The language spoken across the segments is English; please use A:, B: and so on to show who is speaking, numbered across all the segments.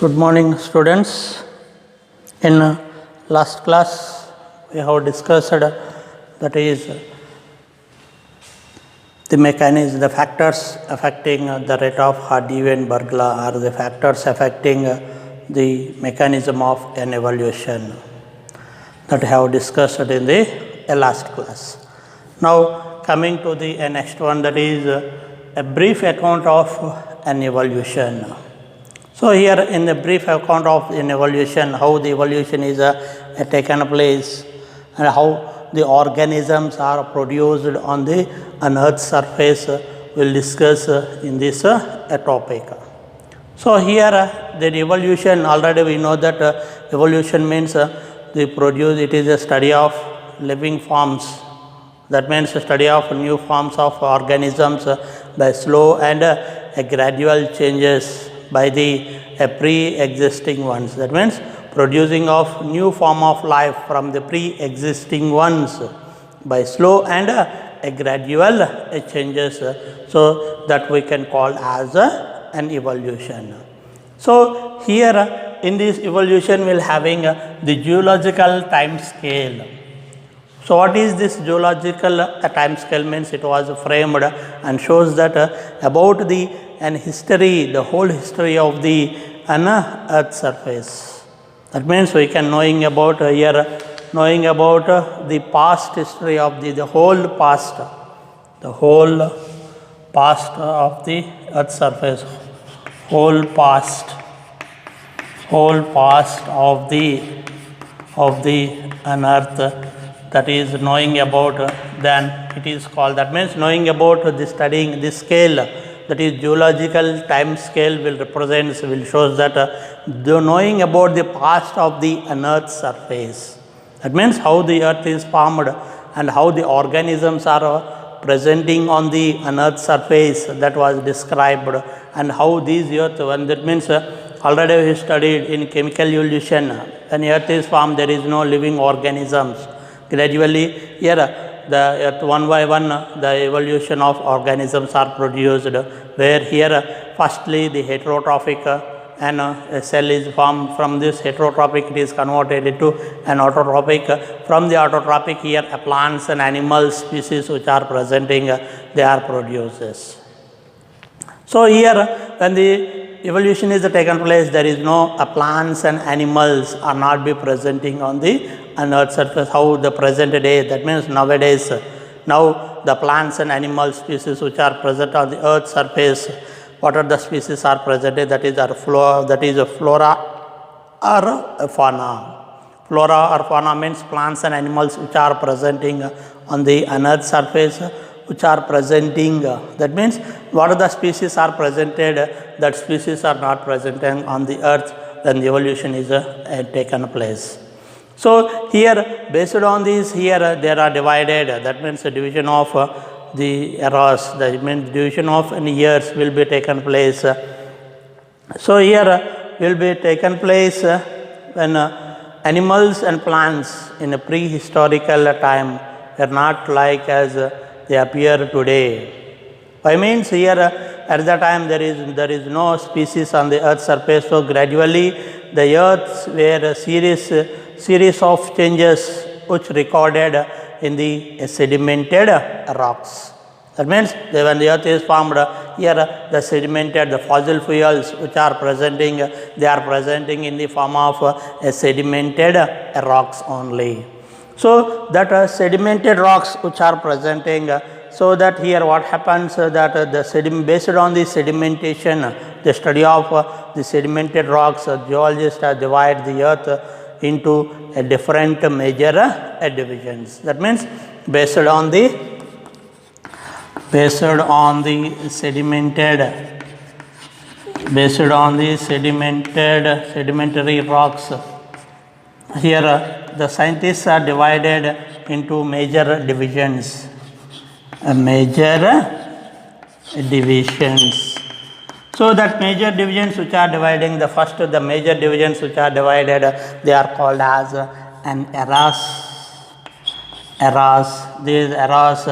A: Good morning, students. In last class, we have discussed that is the mechanism, the factors affecting the rate of hard event burglar are the factors affecting the mechanism of an evaluation that we have discussed in the last class. Now, coming to the next one, that is a brief account of an evaluation. So, here in the brief account of an evaluation, how the evaluation is taken place and how the organisms are produced on the Earth's surface, we will discuss in this topic. So, here the evolution, already we know that evolution means it is a study of living forms. That means a study of new forms of organisms by slow and gradual changes by the pre-existing ones. That means producing of new form of life from the pre-existing ones by slow and gradual changes. So, that we can call as an evolution. So, here in this evolution we will having the geological time scale. So, what is this geological time scale means? It was framed and shows that about the history, the whole history of the Earth's surface. That means we can knowing about the past history of the whole past of the Earth's surface, whole past of the Earth. That is knowing about, then it is called, that means knowing about the studying this scale, that is geological time scale will shows that the knowing about the past of the Earth's surface. That means how the Earth is formed and how the organisms are presenting on the Earth's surface, that was described, and how these Earth, and that means already we studied in chemical evolution, when Earth is formed there is no living organisms. Gradually, here the Earth one by one the evolution of organisms are produced, where here firstly the heterotrophic and a cell is formed. From this heterotrophic it is converted into an autotrophic. From the autotrophic, here plants and animal species which are presenting, they are produced. So, here when the evolution is taken place, there is no plants and animals are not be presenting on the Earth's surface. How the present day, that means nowadays, now the plants and animal species which are present on the Earth's surface, what are the species are presented? That is a flora or a fauna. Flora or fauna means plants and animals which are presenting on the Earth's surface, which are presenting, that means what are the species are presented, that species are not presenting on the Earth, then the evolution is taken place. So, here based on this, here there are divided, that means the division of the eras, that means division of years will be taken place. So, here will be taken place when animals and plants in a prehistorical time were not like as they appear today. By means here at that time there is no species on the Earth's surface. So, gradually the Earth were a series of changes which recorded in the sedimented rocks. That means when the Earth is formed, here the sedimented, the fossil fuels which are presenting, they are presenting in the form of sedimented rocks only. So, that sedimented rocks which are presenting, so that here what happens that based on the sedimentation, the study of the sedimented rocks, geologists divide the Earth into different major divisions. That means based on the sedimentary rocks, here the scientists are divided into major divisions. So, that major divisions which are dividing, the major divisions which are divided, they are called as an eras. These eras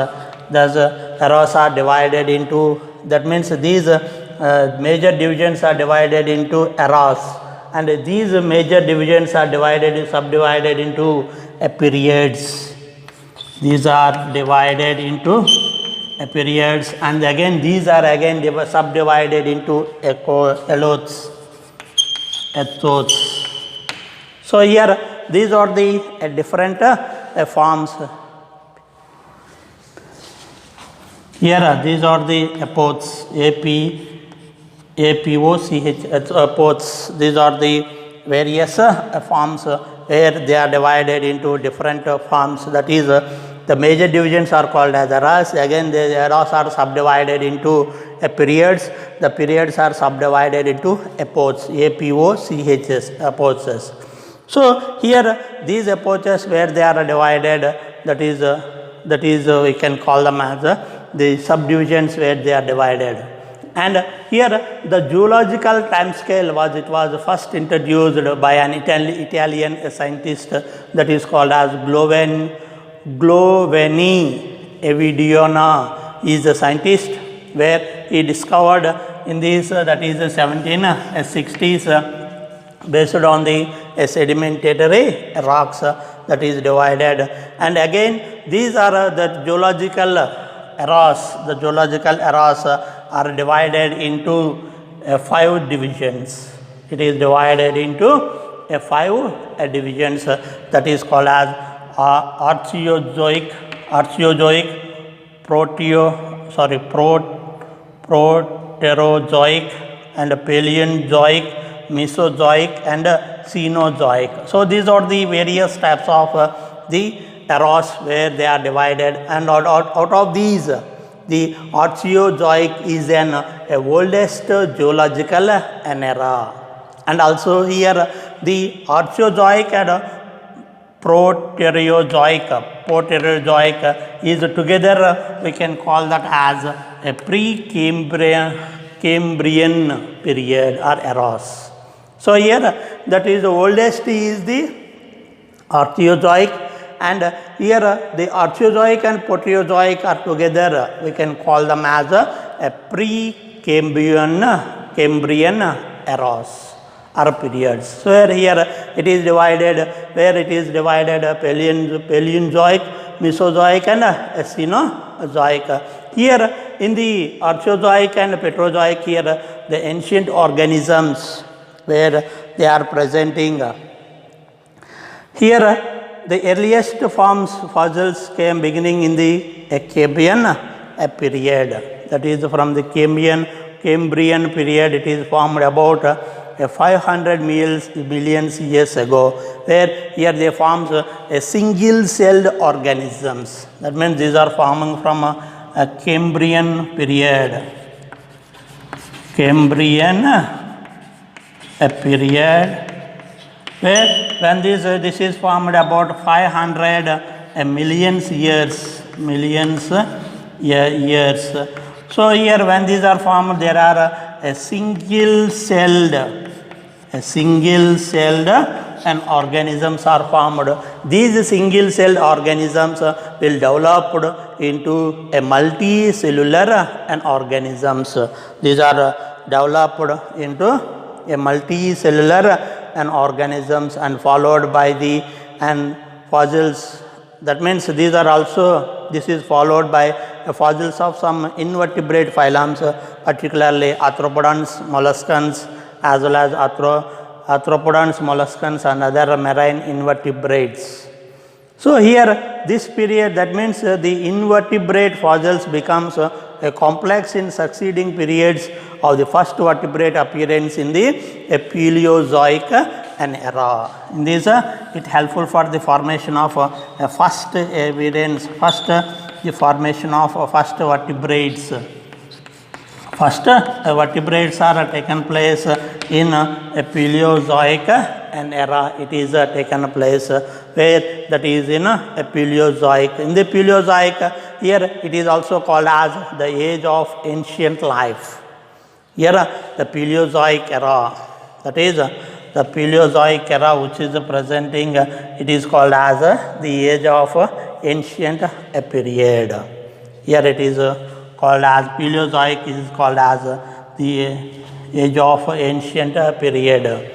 A: are divided into, that means these major divisions are divided into eras, and these major divisions are subdivided into periods. These are divided into periods, and again these are again subdivided into epochs. So here these are the different forms. Here these are the epochs, epoch, epochs. These are the various forms where they are divided into different forms. That is, the major divisions are called as eras. Again, the eras are subdivided into periods. The periods are subdivided into epochs, epochs, epochs. So here these epochs where they are divided, that is we can call them as the subdivisions where they are divided. And here the geological time scale was first introduced by an Italian scientist, that is called as Giovanni Evidiona. He is a scientist where he discovered in this that is 1760s based on the sedimentary rocks that is divided. And again these are the geological eras. The geological eras are divided into 5 divisions. It is divided into 5 divisions, that is called as Archeozoic, Proterozoic, and Paleozoic, Mesozoic, and Cenozoic. So these are the various types of the eras where they are divided, and out of these the Archeozoic is an oldest geological era. And also here the Archeozoic and Proterozoic is together, we can call that as a pre-Cambrian period or eras. So here that is the oldest is the Archeozoic, and here the Archeozoic and Proterozoic are together, we can call them as a pre-Cambrian eras or periods. So here it is divided, Paleozoic, Mesozoic, and Cenozoic. Here in the Archeozoic and Proterozoic, here the ancient organisms where they are presenting. Here the earliest fossils came beginning in the Cambrian period. That is from the Cambrian period. It is formed about 500 million years ago, where here they forms a single-celled organisms. That means these are forming from a Cambrian period. Where when this is formed about 500 million years. So here when these are formed, there are a single-celled and organisms are formed. These single-celled organisms will develop into a multicellular and organisms. These are developed into a multicellular and organisms and followed by the fossils. That means this is followed by fossils of some invertebrate phylums, particularly arthropods, molluscans, as well as arthropods, molluscans, and other marine invertebrates. So here this period, that means the invertebrate fossils becomes complex in succeeding periods of the first vertebrate appearance in the Paleozoic era. In this it helpful for the formation of first vertebrates. First vertebrates are taken place in a Paleozoic era. It is taken place where that is in a Paleozoic. In the Paleozoic, here it is also called as the age of ancient life. Here the Paleozoic era, that is the Paleozoic era which is presenting, it is called as the age of ancient period. Here it is called as Paleozoic is called as the age of ancient period.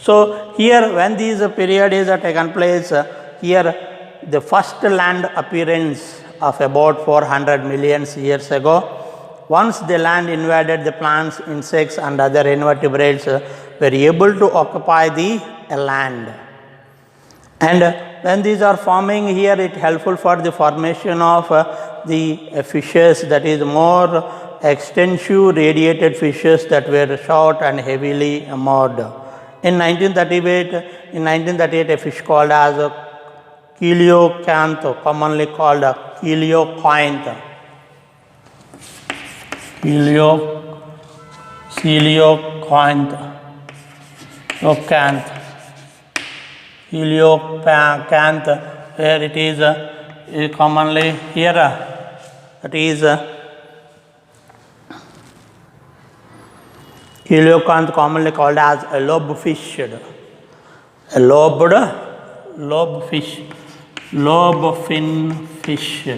A: So here when this period is taken place, here the first land appearance of about 400 million years ago. Once the land invaded, the plants, insects and other invertebrates were able to occupy the land. And when these are forming here, it helpful for the formation of the fishes, that is more extensive radiated fishes that were short and heavily moored. In 1938, a fish called as coelacanth, commonly called coelacanth, where it is commonly here, that is coelacanth, commonly called as a lobe-fished, lobe-fin fish.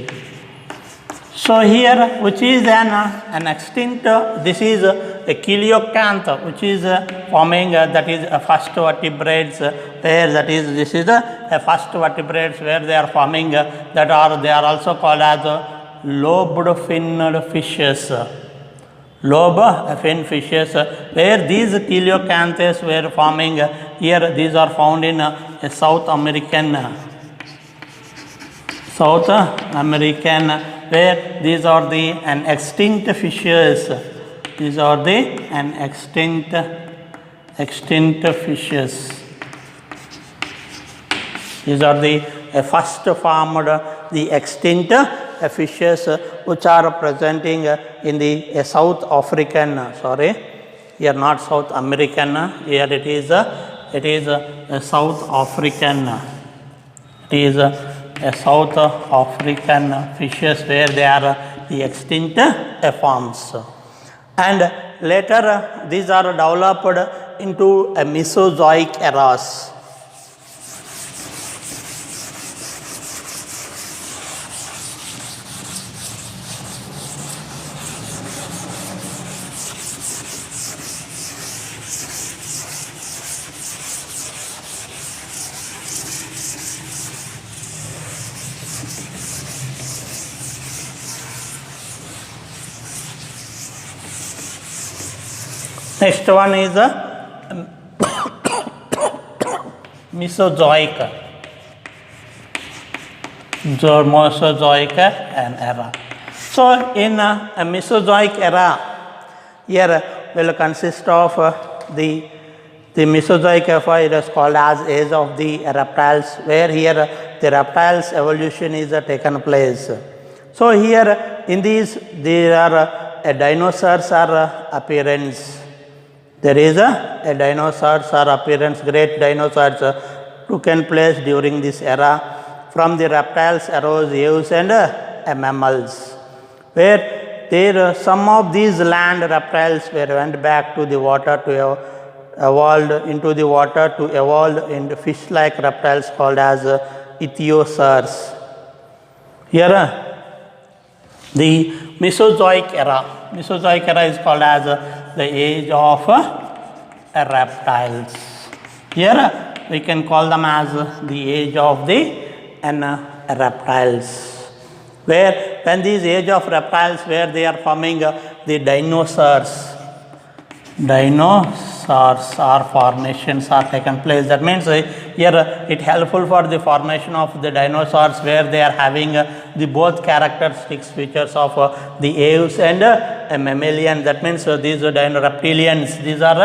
A: So here, which is an extinct, this is a coelacanth, which is forming that is a first vertebrates, where that is, this is a first vertebrates where they are forming that are, they are also called as lobed-finned fishes. Lobe-fin fishes, where these coelacanths were forming here, these are found in South American, where these are the an extinct fishes. These are the an extinct fishes. These are the first formed the extinct fishes which are presenting in the South African, here not South American, here it is South African. It is South African fishes where they are the extinct forms. And later these are developed into a Mesozoic eras. Next one is Mesozoic era. So in a Mesozoic era, here will consist of the Mesozoic era. It is called as age of the reptiles, where here the reptiles evolution is taken place. So here in these there are dinosaurs are appearance. There is a dinosaurs or appearance, great dinosaurs took place during this era. From the reptiles arose aves and mammals, where there some of these land reptiles went back to the water to evolve into the water to evolve into fish-like reptiles called as ichthyosaurs. Here the Mesozoic era. Mesozoic era is called as the age of reptiles. Here we can call them as the age of the reptiles, where when these age of reptiles where they are forming the dinosaurs or formations are taken place. That means here it helpful for the formation of the dinosaurs where they are having the both characteristics features of the aves and a mammalian. That means these are reptilians, these are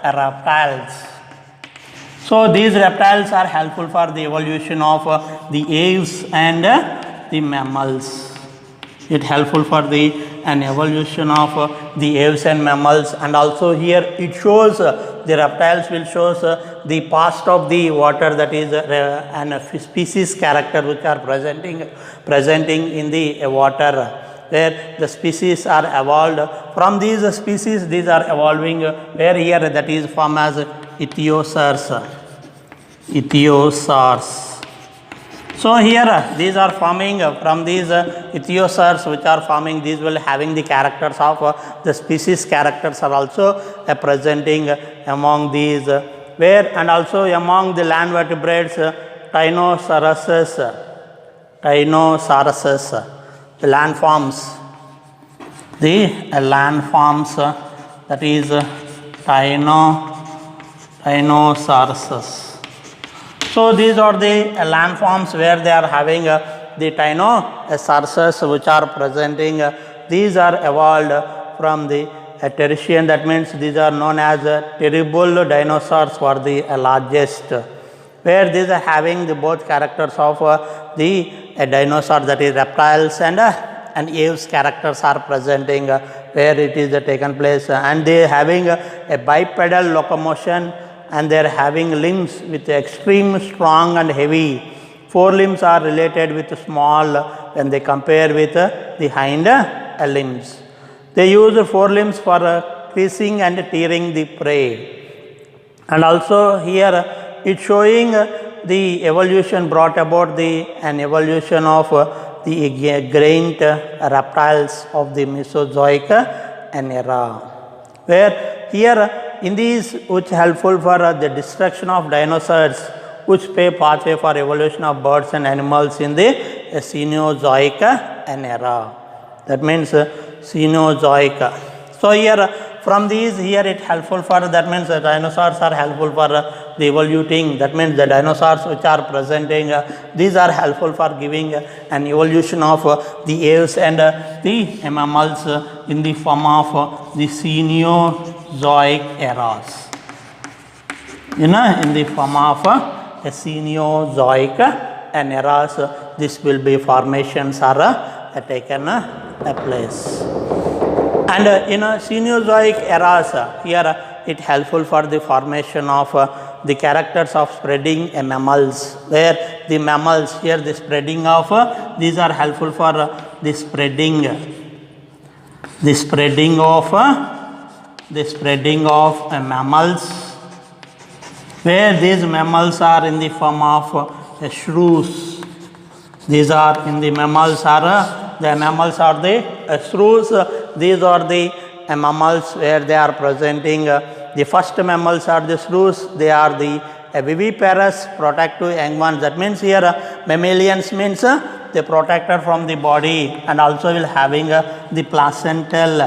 A: reptiles. So these reptiles are helpful for the evolution of the aves and the mammals. It helpful for the an evolution of the aves and mammals, and also here it shows the reptiles will shows the past of the water, that is an species character which are presenting in the water, where the species are evolved from these species. These are evolving where here that is formed as ichthyosaurs. So here these are forming from these ichthyosaurs which are forming, these will having the characters of the species characters are also presenting among these where and also among the land vertebrates, Tyrannosauruses, the landforms, that is Tyrannosaurus. So these are the landforms where they are having the Tyrannosaurus which are presenting. These are evolved from the Tertian, that means these are known as terrible dinosaurs for the largest, where these are having the both characters of the dinosaur, that is reptiles, and aves characters are presenting where it is taken place, and they having a bipedal locomotion, and they are having limbs with extreme strong and heavy. Forelimbs are related with small when they compare with the hind limbs. They use forelimbs for creasing and tearing the prey. And also here it showing the evolution brought about an evolution of the giant reptiles of the Mesozoic era, where here in these which helpful for the destruction of dinosaurs, which pave pathway for evolution of birds and animals in the Cenozoic era. That means Cenozoic. So here from these here it helpful for, that means the dinosaurs are helpful for the evoluting, that means the dinosaurs which are presenting, these are helpful for giving an evolution of the aves and the mammals in the form of the Cenozoic eras. In the form of Cenozoic eras, this will be formations are taken place. And in Cenozoic eras, here it helpful for the formation of the characters of spreading mammals, where the mammals here the spreading of these are helpful for the spreading of mammals, where these mammals are in the form of shrews. These are in the mammals are the shrews. These are the mammals where they are presenting. The first mammals are the shrews. They are the viviparous, protective young ones. That means here mammalians means they protected from the body, and also will having the placental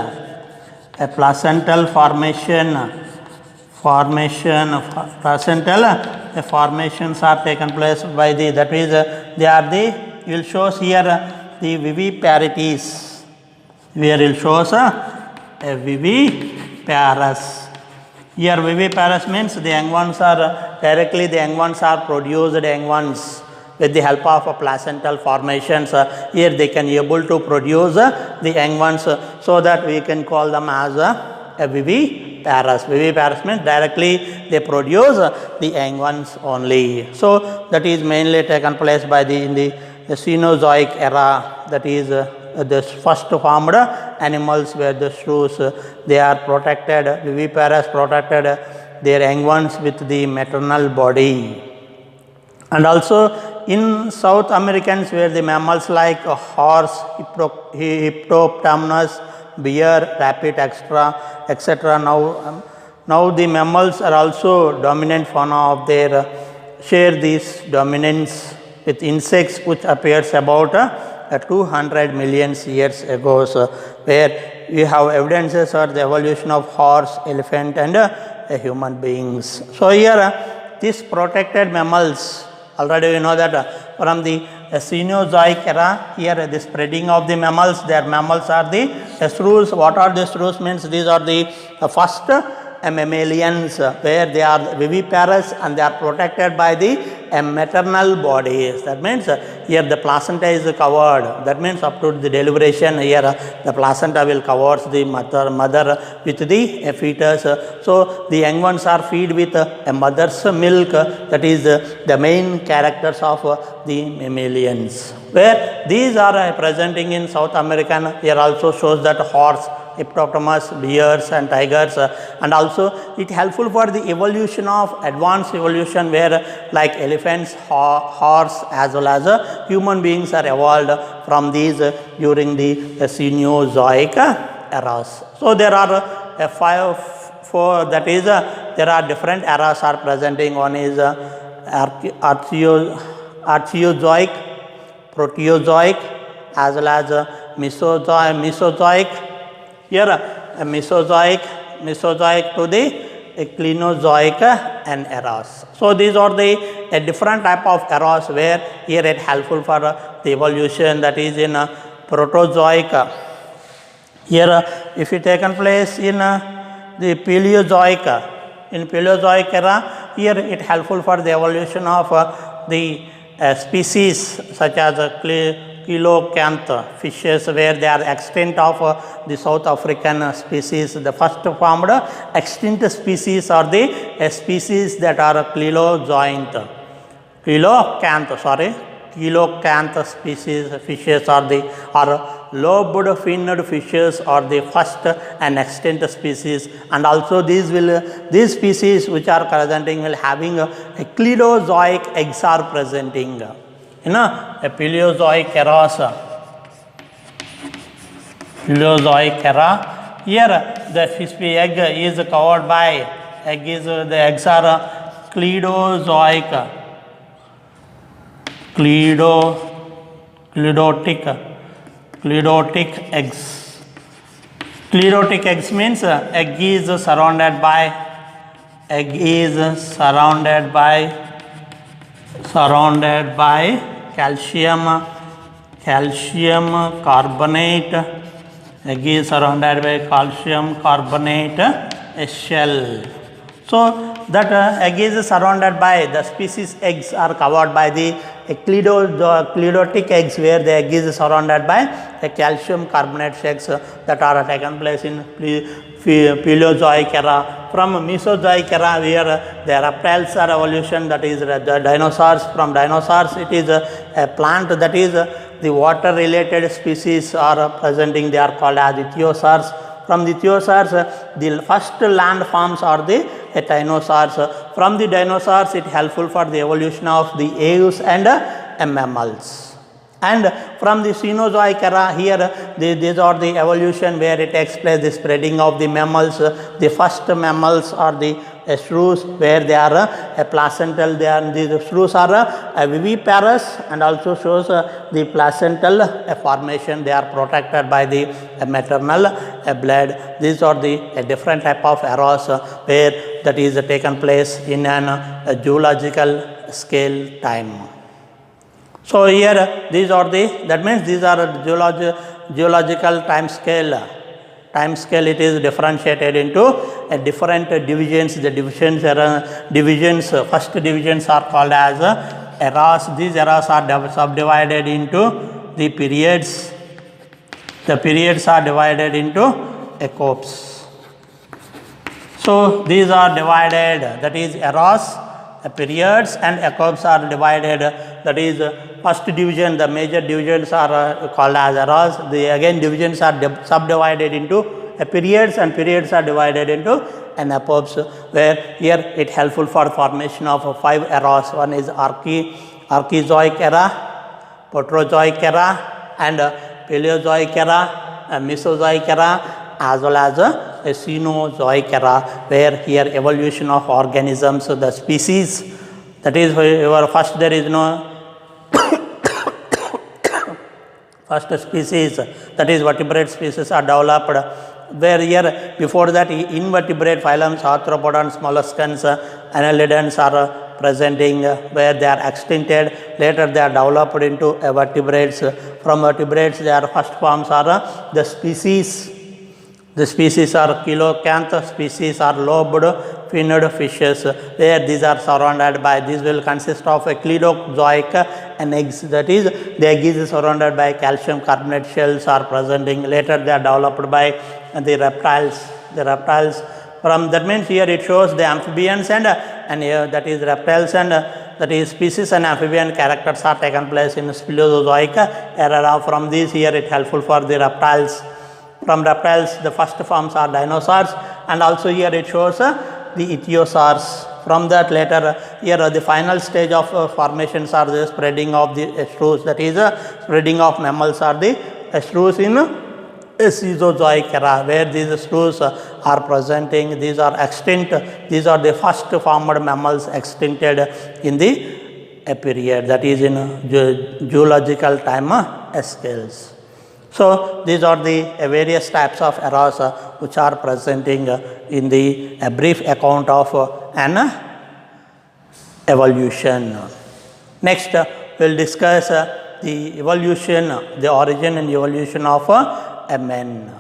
A: formations are taken place by the, that is they are the, will shows here the viviparities, where it shows a viviparous. Here viviparous means the young ones are directly, the young ones are produced young ones with the help of placental formations. Here they can able to produce the young ones, so that we can call them as a viviparous. Viviparous means directly they produce the young ones only. So that is mainly taken place by in the Cenozoic era, that is the first formed animals were the shrews. They are protected, viviparous, protected their young ones with the maternal body. And also in South Americans, where the mammals like horse, hippopotamus, bear, rabbit, etc. Now the mammals are also dominant fauna of their share this dominance with insects, which appears about 200 million years ago, where we have evidences of the evolution of horse, elephant, and human beings. So here these protected mammals, already we know that from the Cenozoic era, here the spreading of the mammals, their mammals are the shrews. What are the shrews means? These are the first mammalians, where they are viviparous and they are protected by the maternal bodies. That means here the placenta is covered. That means up to the deliberation, here the placenta will cover the mother with the fetus. So the young ones are feed with a mother's milk. That is the main characters of the mammalians, where these are presenting in South American. Here also shows that horse, hippopotamus, bears, and tigers, and also it helpful for the evolution of advanced evolution, where like elephants, horse, as well as human beings are evolved from these during the Cenozoic eras. So there are that is there are different eras are presenting. One is Archeozoic, Proterozoic, as well as Mesozoic. Here Mesozoic to the Cenozoic and eras. So these are the different type of eras where here it helpful for the evolution, that is in Proterozoic. Here if it taken place in the Paleozoic, in Paleozoic era, here it helpful for the evolution of the species such as coelacanth fishes, where they are extinct of the South African species. The first formed extinct species are the species that are coelacanth species fishes are lobed finned fishes are the first and extinct species, and also these species which are presenting will having a Cenozoic eggs are presenting. A Paleozoic era, here the fish egg is covered by the eggs are Cleidozoic eggs. Cleidotic eggs means egg is surrounded by calcium carbonate. Egg is surrounded by calcium carbonate shell. So that egg is surrounded by the species eggs are covered by the cleidotic eggs, where the egg is surrounded by the calcium carbonate shells that are taken place in Paleozoic era. From Mesozoic era, where the reptiles are evolution, that is the dinosaurs. From dinosaurs, it is a plant, that is the water related species are presenting, they are called as ichthyosaurs. From the ichthyosaurs, the first land forms are the dinosaurs. From the dinosaurs, it helpful for the evolution of the aves and mammals. And from the Cenozoic era, here these are the evolution where it takes place, the spreading of the mammals. The first mammals are the shrews, where they are placental. The shrews are viviparous and also shows the placental formation. They are protected by the maternal blood. These are the different type of eras where that is taken place in an geological scale time. So here these are that means these are geological time scale. It is differentiated into different divisions. The divisions, first divisions are called as eras. These eras are subdivided into the periods. The periods are divided into epochs. So these are divided, that is eras, periods, and epochs are divided, that is first division, the major divisions are called as eras. The again divisions are subdivided into periods, and periods are divided into epochs, where here it helpful for formation of 5 eras. One is Archeozoic era, Proterozoic era, and Paleozoic era, Mesozoic era, as well as a Cenozoic era, where here evolution of organisms, the species, that is first there is no first species, that is vertebrate species are developed, where here before that invertebrate phylums, arthropods, molluscans, annelidans are presenting, where they are extincted. Later they are developed into vertebrates. From vertebrates, their first forms are the species. The species are coelacanth, species are lobed finned fishes, where these are surrounded by, these will consist of a Cleidozoic and eggs, that is the egg is surrounded by calcium carbonate shells are presenting. Later they are developed by the reptiles. From that means here it shows the amphibians and that is reptiles and that is species and amphibian characters are taken place in Paleozoic era. From these here it helpful for the reptiles. From reptiles, the first forms are dinosaurs, and also here it shows the ichthyosaurs. From that later here the final stage of formations are the spreading of the shrews, that is spreading of mammals are the shrews in Mesozoic era, where these sloughs are presenting. These are extinct. These are the first formed mammals extincted in the period, that is in geological time scales. So, these are the various types of eras which are presenting in the brief account of an evolution. Next, we will discuss the evolution, the origin and evolution of men.